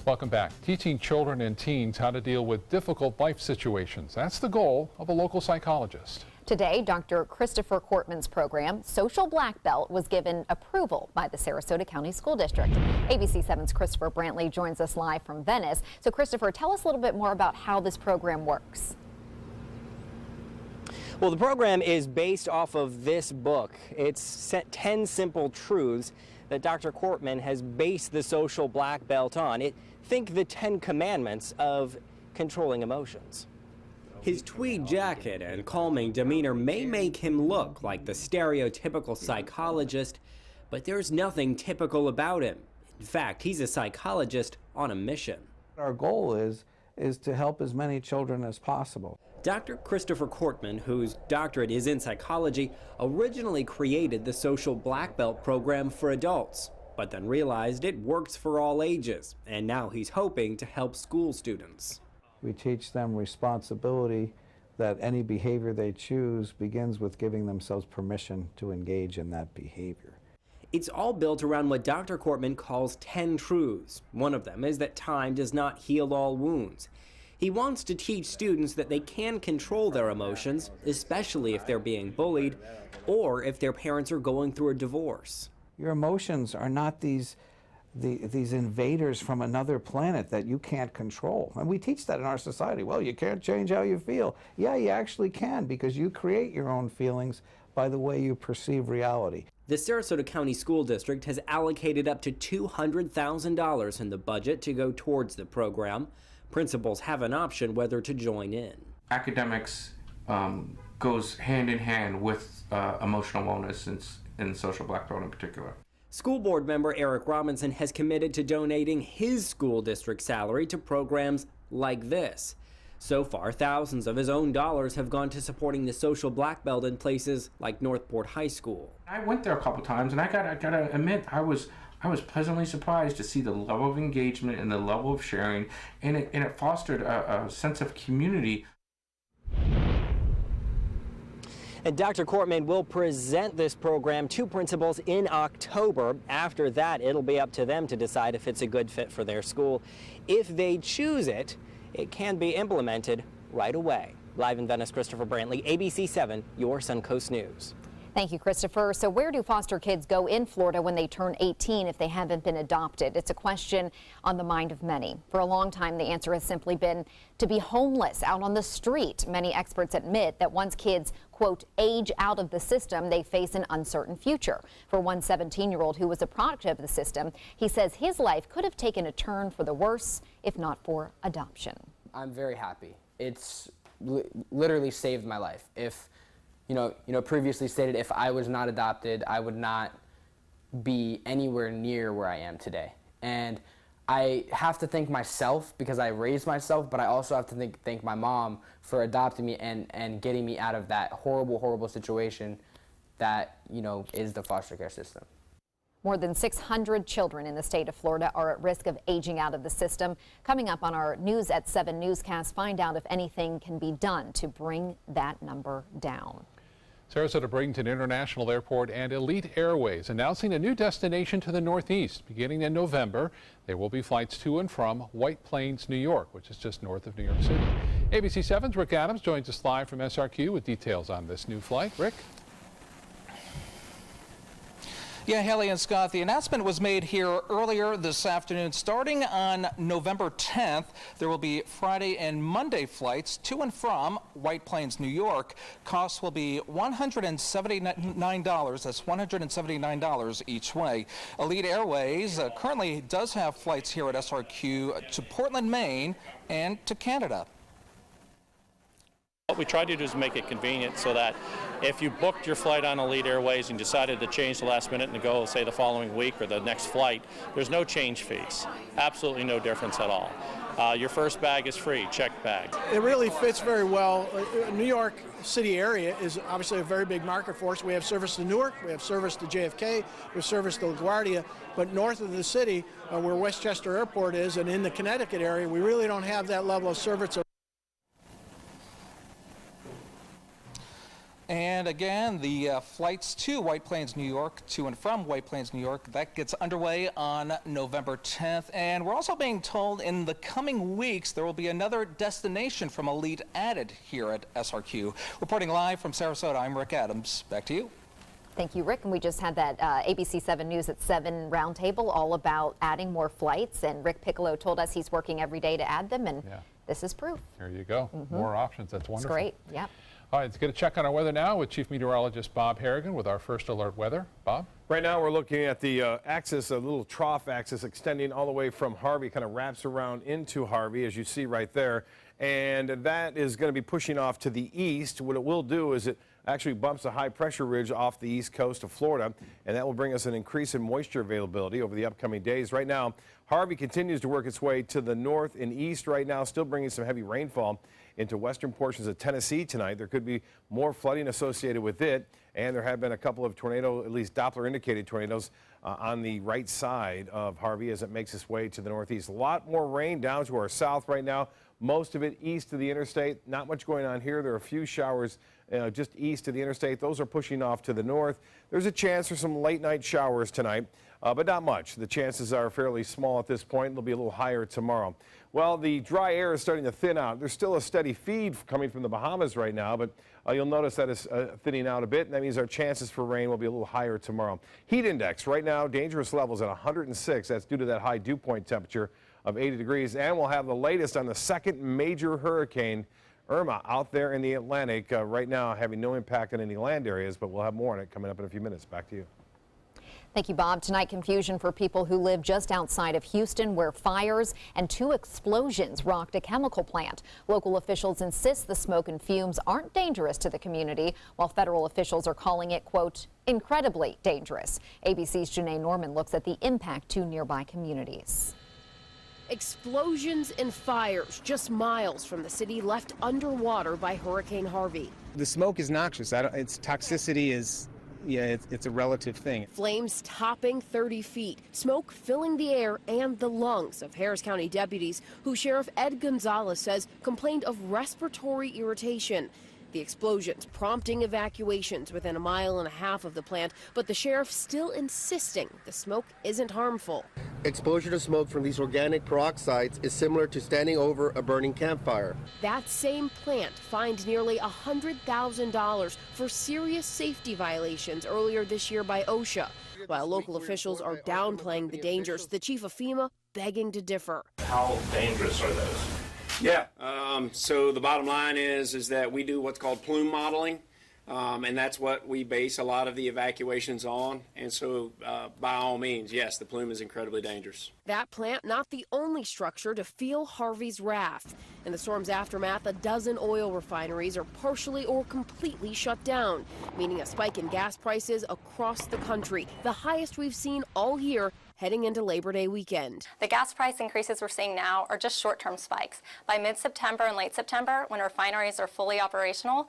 Welcome back. Teaching children and teens how to deal with difficult life situations. That's the goal of a local psychologist. Today, Dr. Christopher Kortman's program, Social Black Belt, was given approval by the Sarasota County School District. ABC 7's Christopher Brantley joins us live from Venice. So Christopher, tell us a little bit more about how this program works. Well, the program is based off of this book. It's 10 simple truths that Dr. Kortman has based the Social Black Belt on. Think the 10 commandments of controlling emotions. His tweed jacket and calming demeanor may make him look like the stereotypical psychologist, but there's nothing typical about him. In fact, he's a psychologist on a mission. Our goal is to help as many children as possible. Dr. Christopher Kortman, whose doctorate is in psychology, originally created the Social Black Belt program for adults, but then realized it works for all ages, and now he's hoping to help school students. We teach them responsibility, that any behavior they choose begins with giving themselves permission to engage in that behavior. It's all built around what Dr. Kortman calls 10 truths. One of them is that time does not heal all wounds. He wants to teach students that they can control their emotions, especially if they're being bullied or if their parents are going through a divorce. Your emotions are not these invaders from another planet that you can't control. And we teach that in our society. Well, you can't change how you feel. Yeah, you actually can, because you create your own feelings by the way you perceive reality. The Sarasota County School District has allocated up to $200,000 in the budget to go towards the program. Principals have an option whether to join in. Academics goes hand in hand with emotional wellness in Social Black Belt in particular. School board member Eric Robinson has committed to donating his school district salary to programs like this. So far, thousands of his own dollars have gone to supporting the Social Black Belt in places like Northport High School. I went there a couple times, and I gotta admit, I was pleasantly surprised to see the level of engagement and the level of sharing, and it fostered a sense of community. And Dr. Kortman will present this program to principals in October. After that, it'll be up to them to decide if it's a good fit for their school. If they choose it, it can be implemented right away. Live in Venice, Christopher Brantley, ABC 7, your Suncoast News. Thank you, Christopher. So where do foster kids go in Florida when they turn 18 if they haven't been adopted? It's a question on the mind of many. For a long time, the answer has simply been to be homeless out on the street. Many experts admit that once kids, quote, age out of the system, they face an uncertain future. For one 17-year-old who was a product of the system, he says his life could have taken a turn for the worse if not for adoption. I'm very happy. It's literally saved my life. If previously stated, if I was not adopted, I would not be anywhere near where I am today. And I have to thank myself because I raised myself, but I also have to thank my mom for adopting me and getting me out of that horrible, horrible situation that, is the foster care system. More than 600 children in the state of Florida are at risk of aging out of the system. Coming up on our News at 7 newscast, find out if anything can be done to bring that number down. Sarasota Bradenton International Airport and Elite Airways announcing a new destination to the Northeast. Beginning in November, there will be flights to and from White Plains, New York, which is just north of New York City. ABC 7's Rick Adams joins us live from SRQ with details on this new flight. Rick? Yeah, Haley and Scott, the announcement was made here earlier this afternoon. Starting on November 10th, there will be Friday and Monday flights to and from White Plains, New York. Costs will be $179. That's $179 each way. Elite Airways currently does have flights here at SRQ to Portland, Maine, and to Canada. What we try to do is make it convenient so that if you booked your flight on Elite Airways and decided to change the last minute and go, say, the following week or the next flight, there's no change fees. Absolutely no difference at all. Your first bag is free, checked bag. It really fits very well. New York City area is obviously a very big market for us. We have service to Newark, we have service to JFK, we have service to LaGuardia, but north of the city, where Westchester Airport is, and in the Connecticut area, we really don't have that level of service. And again, again, the flights to White Plains, New York, to and from White Plains, New York, that gets underway on November 10th. And we're also being told in the coming weeks there will be another destination from Elite added here at SRQ. Reporting live from Sarasota, I'm Rick Adams. Back to you. Thank you, Rick. And we just had that ABC 7 News at 7 roundtable all about adding more flights. And Rick Piccolo told us he's working every day to add them. And this is proof. There you go. More options. That's wonderful. It's great. Yep. All right, let's get a check on our weather now with Chief Meteorologist Bob Harrigan with our first alert weather. Bob? Right now we're looking at the axis, a little trough axis extending all the way from Harvey, kind of wraps around into Harvey, as you see right there. And that is going to be pushing off to the east. What it will do is it actually bumps a high pressure ridge off the east coast of Florida, and that will bring us an increase in moisture availability over the upcoming days. Right now, Harvey continues to work its way to the north and east right now, still bringing some heavy rainfall into western portions of Tennessee tonight. There could be more flooding associated with it, and there have been a couple of tornado, at least Doppler indicated tornadoes on the right side of Harvey as it makes its way to the northeast. A lot more rain down to our south right now, most of it east of the interstate. Not much going on here. There are a few showers just east of the interstate. Those are pushing off to the north. There's a chance for some late night showers tonight, but not much. The chances are fairly small at this point. They'll be a little higher tomorrow. Well, the dry air is starting to thin out. There's still a steady feed coming from the Bahamas right now, but you'll notice that is thinning out a bit, and that means our chances for rain will be a little higher tomorrow. Heat index right now, dangerous levels at 106. That's due to that high dew point temperature of 80 degrees, and we'll have the latest on the second major hurricane, Irma, out there in the Atlantic right now, having no impact on any land areas, but we'll have more on it coming up in a few minutes. Back to you. Thank you, Bob. Tonight, confusion for people who live just outside of Houston, where fires and 2 explosions rocked a chemical plant. Local officials insist the smoke and fumes aren't dangerous to the community, while federal officials are calling it, quote, incredibly dangerous. ABC's Janae Norman looks at the impact to nearby communities. Explosions and fires just miles from the city left underwater by Hurricane Harvey. The smoke is noxious. Its toxicity is, it's a relative thing. Flames topping 30 feet, smoke filling the air and the lungs of Harris County deputies who Sheriff Ed Gonzalez says complained of respiratory irritation. The explosions prompting evacuations within a mile and a half of the plant, but the sheriff still insisting the smoke isn't harmful. Exposure to smoke from these organic peroxides is similar to standing over a burning campfire. That same plant fined nearly $100,000 for serious safety violations earlier this year by OSHA. While local officials are downplaying the dangers, the chief of FEMA begging to differ. How dangerous are those? Yeah, so the bottom line is that we do what's called plume modeling, and that's what we base a lot of the evacuations on. And so by all means, yes, the plume is incredibly dangerous. That plant not the only structure to feel Harvey's wrath. In the storm's aftermath, a dozen oil refineries are partially or completely shut down, meaning a spike in gas prices across the country, the highest we've seen all year, heading into Labor Day weekend. The gas price increases we're seeing now are just short-term spikes. By mid-September and late September, when refineries are fully operational,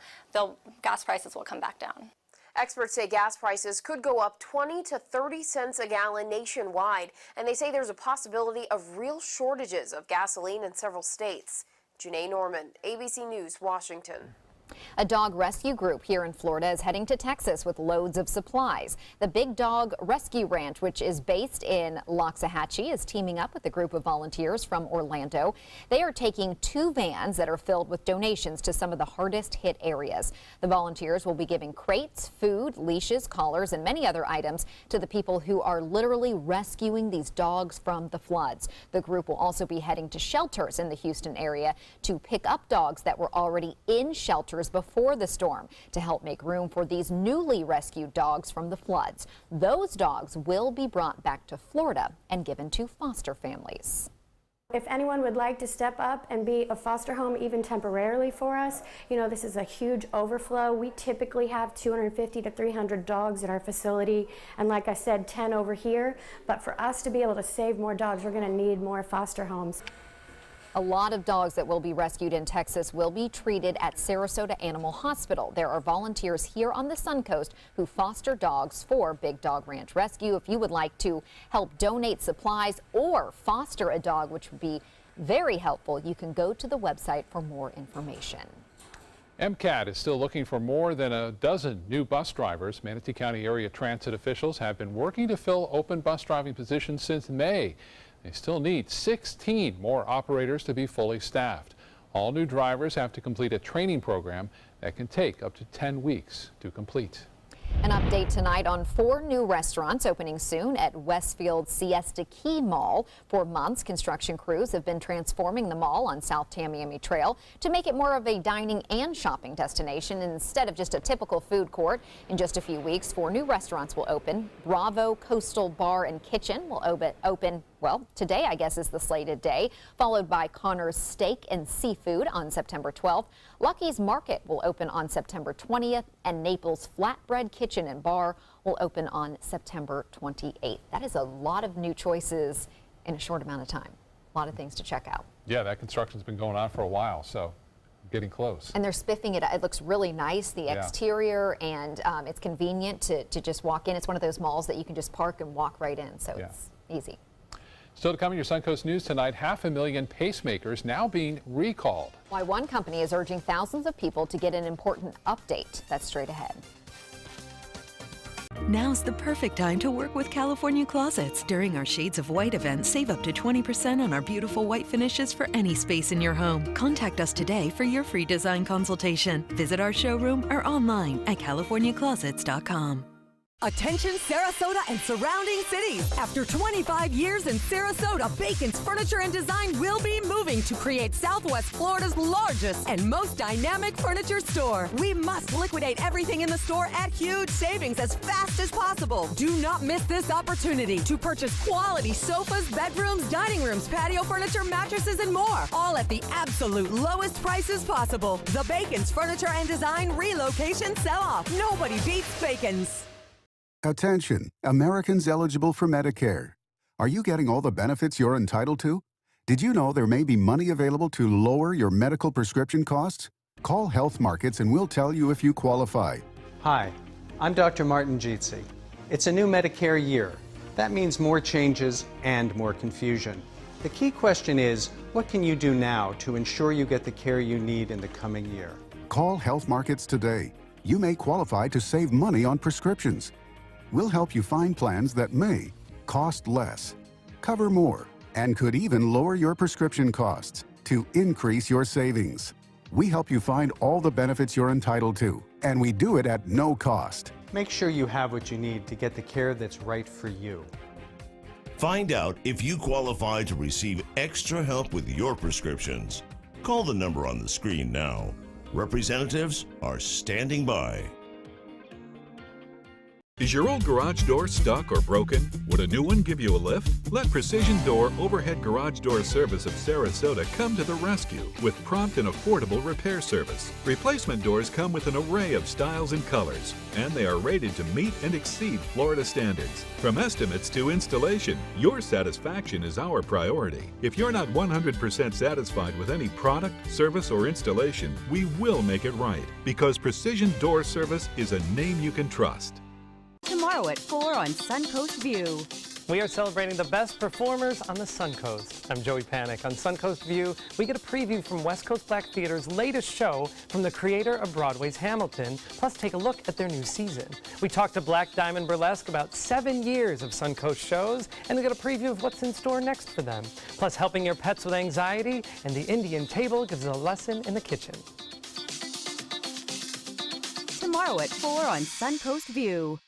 gas prices will come back down. Experts say gas prices could go up 20 to 30 cents a gallon nationwide, and they say there's a possibility of real shortages of gasoline in several states. Janae Norman, ABC News, Washington. A dog rescue group here in Florida is heading to Texas with loads of supplies. The Big Dog Rescue Ranch, which is based in Loxahatchee, is teaming up with a group of volunteers from Orlando. They are taking 2 vans that are filled with donations to some of the hardest hit areas. The volunteers will be giving crates, food, leashes, collars, and many other items to the people who are literally rescuing these dogs from the floods. The group will also be heading to shelters in the Houston area to pick up dogs that were already in shelters before the storm to help make room for these newly rescued dogs from the floods. Those dogs will be brought back to Florida and given to foster families. If anyone would like to step up and be a foster home even temporarily for us, this is a huge overflow. We typically have 250 to 300 dogs at our facility, and like I said, 10 over here. But for us to be able to save more dogs, we're going to need more foster homes. A lot of dogs that will be rescued in Texas will be treated at Sarasota Animal Hospital. There are volunteers here on the Sun Coast who foster dogs for Big Dog Ranch Rescue. If you would like to help donate supplies or foster a dog, which would be very helpful, you can go to the website for more information. MCAT is still looking for more than a dozen new bus drivers. Manatee County area transit officials have been working to fill open bus driving positions since May. They still need 16 more operators to be fully staffed. All new drivers have to complete a training program that can take up to 10 weeks to complete. An update tonight on 4 new restaurants opening soon at Westfield Siesta Key Mall. For months, construction crews have been transforming the mall on South Tamiami Trail to make it more of a dining and shopping destination instead of just a typical food court. In just a few weeks, 4 new restaurants will open. Bravo Coastal Bar and Kitchen will open, well, today I guess is the slated day, followed by Connor's Steak and Seafood on September 12th. Lucky's Market will open on September 20th, and Naples Flatbread Kitchen and Bar will open on September 28th. That is a lot of new choices in a short amount of time. A lot of things to check out. Yeah, that construction's been going on for a while, so getting close. And they're spiffing it. It looks really nice, the exterior, and it's convenient to just walk in. It's one of those malls that you can just park and walk right in, so it's easy. Still to come in your Suncoast News tonight, 500,000 pacemakers now being recalled. Why one company is urging thousands of people to get an important update. That's straight ahead. Now's the perfect time to work with California Closets. During our Shades of White event, save up to 20% on our beautiful white finishes for any space in your home. Contact us today for your free design consultation. Visit our showroom or online at californiaclosets.com. Attention Sarasota and surrounding cities. After 25 years in Sarasota, Bacon's Furniture and Design will be moving to create Southwest Florida's largest and most dynamic furniture store. We must liquidate everything in the store at huge savings as fast as possible. Do not miss this opportunity to purchase quality sofas, bedrooms, dining rooms, patio furniture, mattresses, and more. All at the absolute lowest prices possible. The Bacon's Furniture and Design relocation sell-off. Nobody beats Bacon's. Attention, Americans eligible for Medicare. Are you getting all the benefits you're entitled to? Did you know there may be money available to lower your medical prescription costs? Call Health Markets and we'll tell you if you qualify. Hi, I'm Dr. Martin Jeetsi. It's a new Medicare year. That means more changes and more confusion. The key question is, what can you do now to ensure you get the care you need in the coming year? Call Health Markets today. You may qualify to save money on prescriptions. We'll help you find plans that may cost less, cover more, and could even lower your prescription costs to increase your savings. We help you find all the benefits you're entitled to, and we do it at no cost. Make sure you have what you need to get the care that's right for you. Find out if you qualify to receive extra help with your prescriptions. Call the number on the screen now. Representatives are standing by. Is your old garage door stuck or broken? Would a new one give you a lift? Let Precision Door Overhead Garage Door Service of Sarasota come to the rescue with prompt and affordable repair service. Replacement doors come with an array of styles and colors, and they are rated to meet and exceed Florida standards. From estimates to installation, your satisfaction is our priority. If you're not 100% satisfied with any product, service, or installation, we will make it right, because Precision Door Service is a name you can trust. Tomorrow at 4 on Suncoast View. We are celebrating the best performers on the Suncoast. I'm Joey Panic. On Suncoast View, we get a preview from West Coast Black Theater's latest show from the creator of Broadway's Hamilton, plus take a look at their new season. We talk to Black Diamond Burlesque about 7 years of Suncoast shows, and we get a preview of what's in store next for them. Plus helping your pets with anxiety, and the Indian table gives a lesson in the kitchen. Tomorrow at 4 on Suncoast View.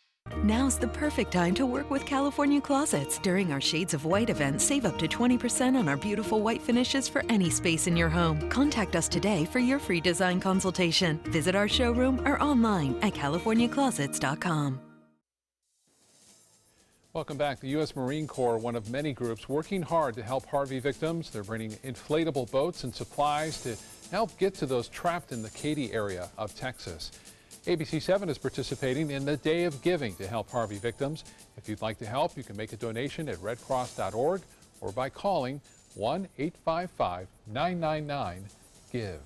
Now's the perfect time to work with California Closets. During our Shades of White event, save up to 20% on our beautiful white finishes for any space in your home. Contact us today for your free design consultation. Visit our showroom or online at californiaclosets.com. Welcome back. The U.S. Marine Corps, one of many groups working hard to help Harvey victims. They're bringing inflatable boats and supplies to help get to those trapped in the Katy area of Texas. ABC 7 is participating in the Day of Giving to help Harvey victims. If you'd like to help, you can make a donation at redcross.org or by calling 1-855-999-GIVE.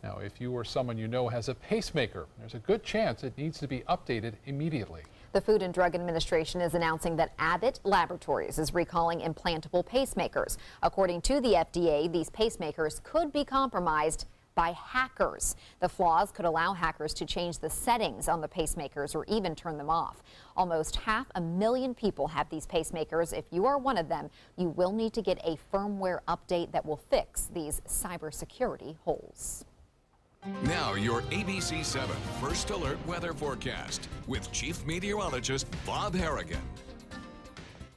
Now, if you or someone you know has a pacemaker, there's a good chance it needs to be updated immediately. The Food and Drug Administration is announcing that Abbott Laboratories is recalling implantable pacemakers. According to the FDA, these pacemakers could be compromised by hackers. The flaws could allow hackers to change the settings on the pacemakers or even turn them off. Almost 500,000 people have these pacemakers. If you are one of them, you will need to get a firmware update that will fix these cybersecurity holes. Now your ABC7 First Alert weather forecast with Chief Meteorologist Bob Harrigan.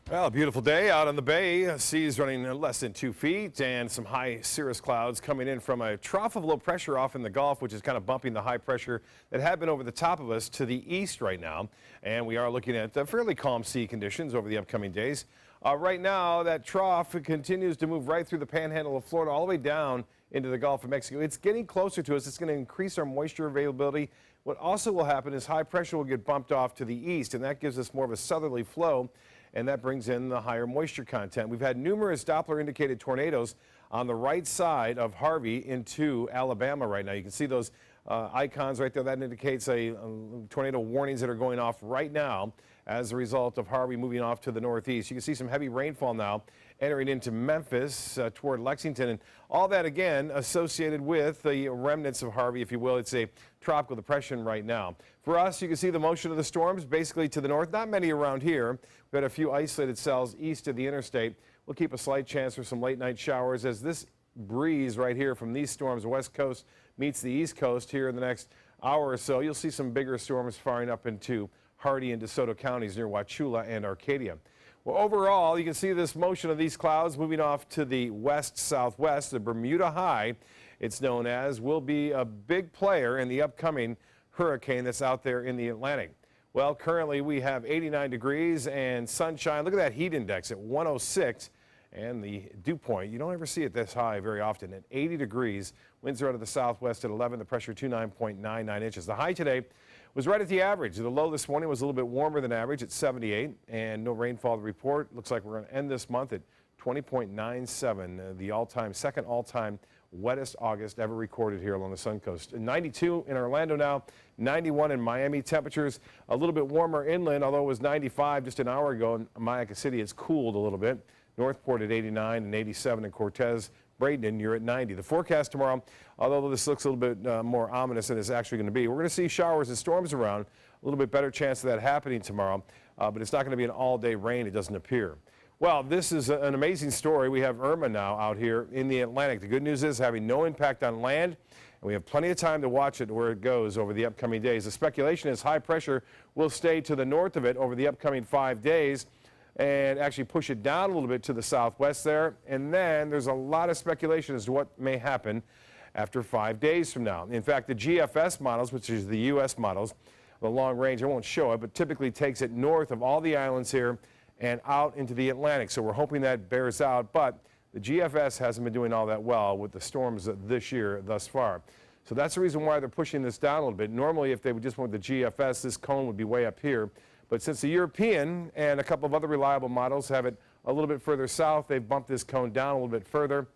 Well, a beautiful day out on the bay. Seas running less than 2 feet and some high cirrus clouds coming in from a trough of low pressure off in the Gulf, which is kind of bumping the high pressure that had been over the top of us to the east right now. And we are looking at fairly calm sea conditions over the upcoming days. Right now, that trough continues to move right through the panhandle of Florida all the way down into the Gulf of Mexico. It's getting closer to us. It's going to increase our moisture availability. What also will happen is high pressure will get bumped off to the east, and that gives us more of a southerly flow, and that brings in the higher moisture content. We've had numerous Doppler indicated tornadoes on the right side of Harvey into Alabama right now. You can see those icons right there. That indicates tornado warnings that are going off right now as a result of Harvey moving off to the northeast. You can see some heavy rainfall now entering into Memphis toward Lexington, and all that again associated with the remnants of Harvey, if you will. It's a tropical depression right now. For us, you can see the motion of the storms basically to the north. Not many around here. We've had a few isolated cells east of the interstate. We'll keep a slight chance for some late night showers as this breeze right here from these storms, west coast meets the east coast here in the next hour or so. You'll see some bigger storms firing up into Hardee and DeSoto counties near Wauchula and Arcadia. Well, overall, you can see this motion of these clouds moving off to the west-southwest. The Bermuda High, it's known as, will be a big player in the upcoming hurricane that's out there in the Atlantic. Well, currently we have 89 degrees and sunshine. Look at that heat index at 106. And the dew point, you don't ever see it this high very often, at 80 degrees. Winds are out of the southwest at 11, the pressure 29.99 inches. The high today was right at the average. The low this morning was a little bit warmer than average at 78, and no rainfall to report. Looks like we're going to end this month at 20.97, the second all-time wettest August ever recorded here along the Sun Coast. 92 in Orlando now, 91 in Miami. Temperatures a little bit warmer inland, although it was 95 just an hour ago in Mayaca City. It's cooled a little bit. Northport at 89 and 87 in Cortez. Bradenton, you're at 90. The forecast tomorrow, although this looks a little bit more ominous than it's actually going to be, we're going to see showers and storms around. A little bit better chance of that happening tomorrow, but it's not going to be an all-day rain, it doesn't appear. Well, this is an amazing story. We have Irma now out here in the Atlantic. The good news is having no impact on land, and we have plenty of time to watch it where it goes over the upcoming days. The speculation is high pressure will stay to the north of it over the upcoming 5 days and actually push it down a little bit to the southwest there. And then there's a lot of speculation as to what may happen after 5 days from now. In fact, the GFS models, which is the U.S. models, the long range, I won't show it, but typically takes it north of all the islands here and out into the Atlantic. So we're hoping that bears out, but the GFS hasn't been doing all that well with the storms this year thus far. So that's the reason why they're pushing this down a little bit. Normally, if they would just went with the GFS, this cone would be way up here. But since the European and a couple of other reliable models have it a little bit further south, they've bumped this cone down a little bit further.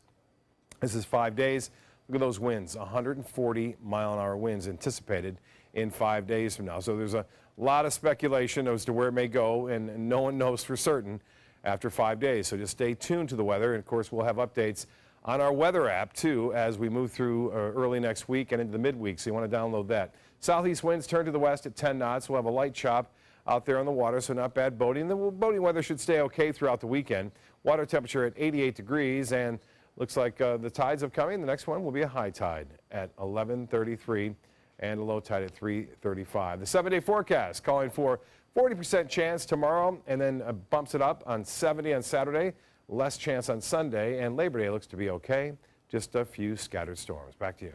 This is 5 days. Look at those winds, 140-mile-an-hour winds anticipated in 5 days from now. So there's a lot of speculation as to where it may go, and no one knows for certain after 5 days. So just stay tuned to the weather. And, of course, we'll have updates on our weather app, too, as we move through early next week and into the midweek. So you want to download that. Southeast winds turn to the west at 10 knots. We'll have a light chop out there on the water, so not bad boating. The boating weather should stay okay throughout the weekend. Water temperature at 88 degrees, and looks like the tides have come in. The next one will be a high tide at 11:33 and a low tide at 3:35. The 7-day forecast calling for 40% chance tomorrow, and then bumps it up on 70 on Saturday, less chance on Sunday, and Labor Day looks to be okay. Just a few scattered storms. Back to you.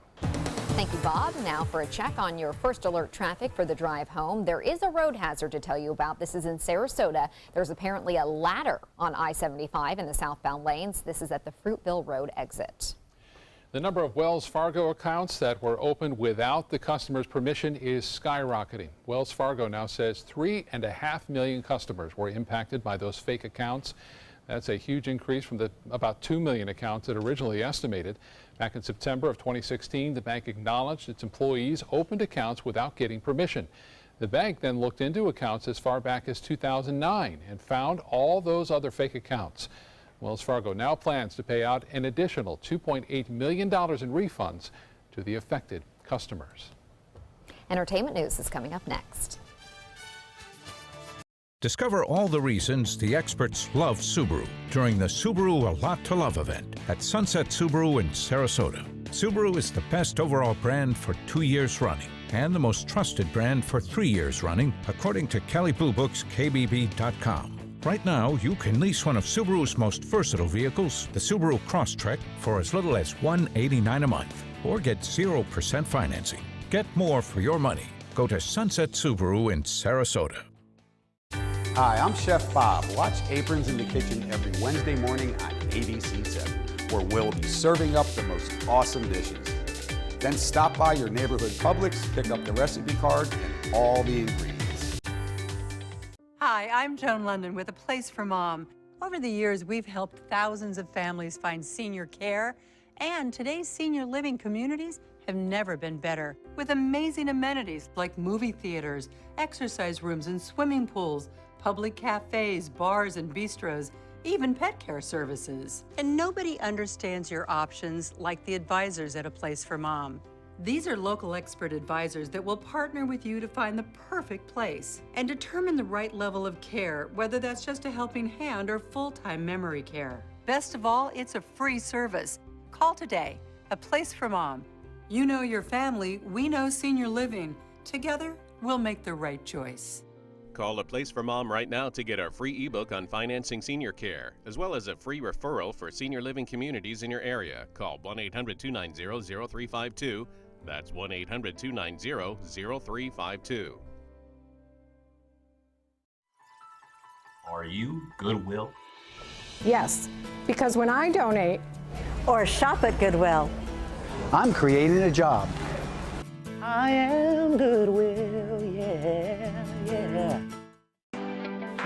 Thank you, Bob. Now for a check on your first alert traffic for the drive home. There is a road hazard to tell you about. This is in Sarasota. There's apparently a ladder on I-75 in the southbound lanes. This is at the Fruitville Road exit. The number of Wells Fargo accounts that were opened without the customer's permission is skyrocketing. Wells Fargo now says 3.5 million customers were impacted by those fake accounts. That's a huge increase from the about 2 million accounts that originally estimated. Back in September of 2016, the bank acknowledged its employees opened accounts without getting permission. The bank then looked into accounts as far back as 2009 and found all those other fake accounts. Wells Fargo now plans to pay out an additional $2.8 million in refunds to the affected customers. Entertainment news is coming up next. Discover all the reasons the experts love Subaru during the Subaru A Lot to Love event at Sunset Subaru in Sarasota. Subaru is the best overall brand for 2 years running and the most trusted brand for 3 years running, according to Kelley Blue Book's KBB.com. Right now, you can lease one of Subaru's most versatile vehicles, the Subaru Crosstrek, for as little as $189 a month, or get 0% financing. Get more for your money. Go to Sunset Subaru in Sarasota. Hi, I'm Chef Bob. Watch Aprons in the Kitchen every Wednesday morning on ABC7, where we'll be serving up the most awesome dishes. Then stop by your neighborhood Publix, pick up the recipe card and all the ingredients. Hi, I'm Joan London with A Place for Mom. Over the years, we've helped thousands of families find senior care, and today's senior living communities have never been better, with amazing amenities like movie theaters, exercise rooms and swimming pools, public cafes, bars and bistros, even pet care services. And nobody understands your options like the advisors at A Place for Mom. These are local expert advisors that will partner with you to find the perfect place and determine the right level of care, whether that's just a helping hand or full-time memory care. Best of all, it's a free service. Call today. A Place for Mom. You know your family, we know senior living. Together, we'll make the right choice. Call A Place for Mom right now to get our free ebook on financing senior care, as well as a free referral for senior living communities in your area. Call 1-800-290-0352. That's 1-800-290-0352. Are you Goodwill? Yes, because when I donate or shop at Goodwill, I'm creating a job. I am Goodwill, yeah, yeah.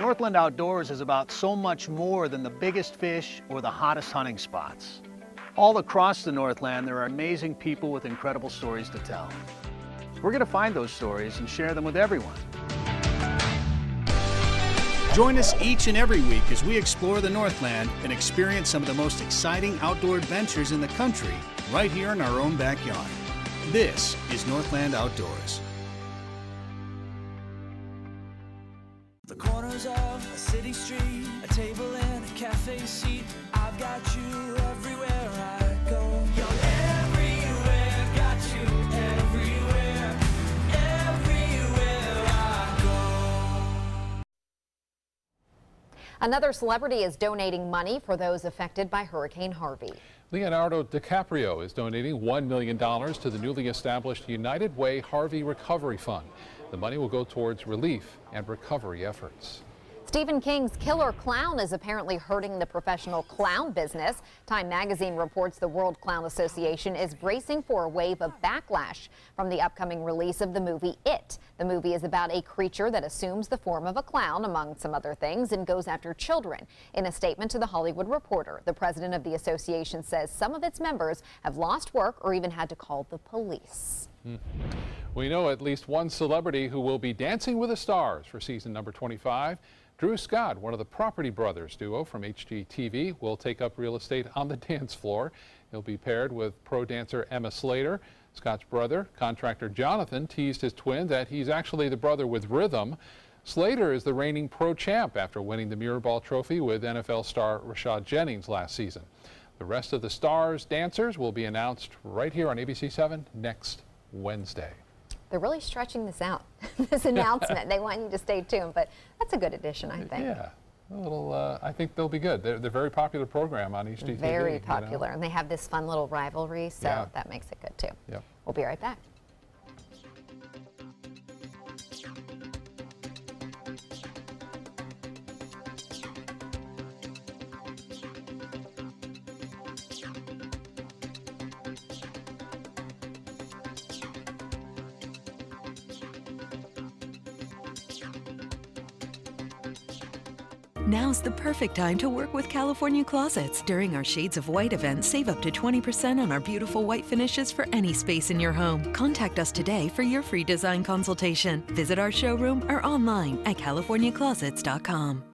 Northland Outdoors is about so much more than the biggest fish or the hottest hunting spots. All across the Northland, there are amazing people with incredible stories to tell. We're going to find those stories and share them with everyone. Join us each and every week as we explore the Northland and experience some of the most exciting outdoor adventures in the country right here in our own backyard. This is Northland Outdoors. The corners of a city street, a table and a cafe seat. I've got you everywhere I go. You're everywhere, got you everywhere, everywhere I go. Another celebrity is donating money for those affected by Hurricane Harvey. Leonardo DiCaprio is donating $1 million to the newly established United Way Harvey Recovery Fund. The money will go towards relief and recovery efforts. Stephen King's Killer Clown is apparently hurting the professional clown business. Time magazine reports the World Clown Association is bracing for a wave of backlash from the upcoming release of the movie It. The movie is about a creature that assumes the form of a clown, among some other things, and goes after children. In a statement to The Hollywood Reporter, the president of the association says some of its members have lost work or even had to call the police. We know at least one celebrity who will be Dancing with the Stars for season number 25. Drew Scott, one of the Property Brothers duo from HGTV, will take up real estate on the dance floor. He'll be paired with pro dancer Emma Slater. Scott's brother, contractor Jonathan, teased his twin that he's actually the brother with rhythm. Slater is the reigning pro champ after winning the Mirrorball Trophy with NFL star Rashad Jennings last season. The rest of the Stars dancers will be announced right here on ABC7 next Wednesday. They're really stretching this out, this announcement. They want you to stay tuned, but that's a good addition, I think. Yeah, a little, I think they'll be good. They're a very popular program on HGTV. Very popular, and they have this fun little rivalry, so Yeah. that makes it good too. Yep. We'll be right back. Now's the perfect time to work with California Closets. During our Shades of White event, save up to 20% on our beautiful white finishes for any space in your home. Contact us today for your free design consultation. Visit our showroom or online at californiaclosets.com.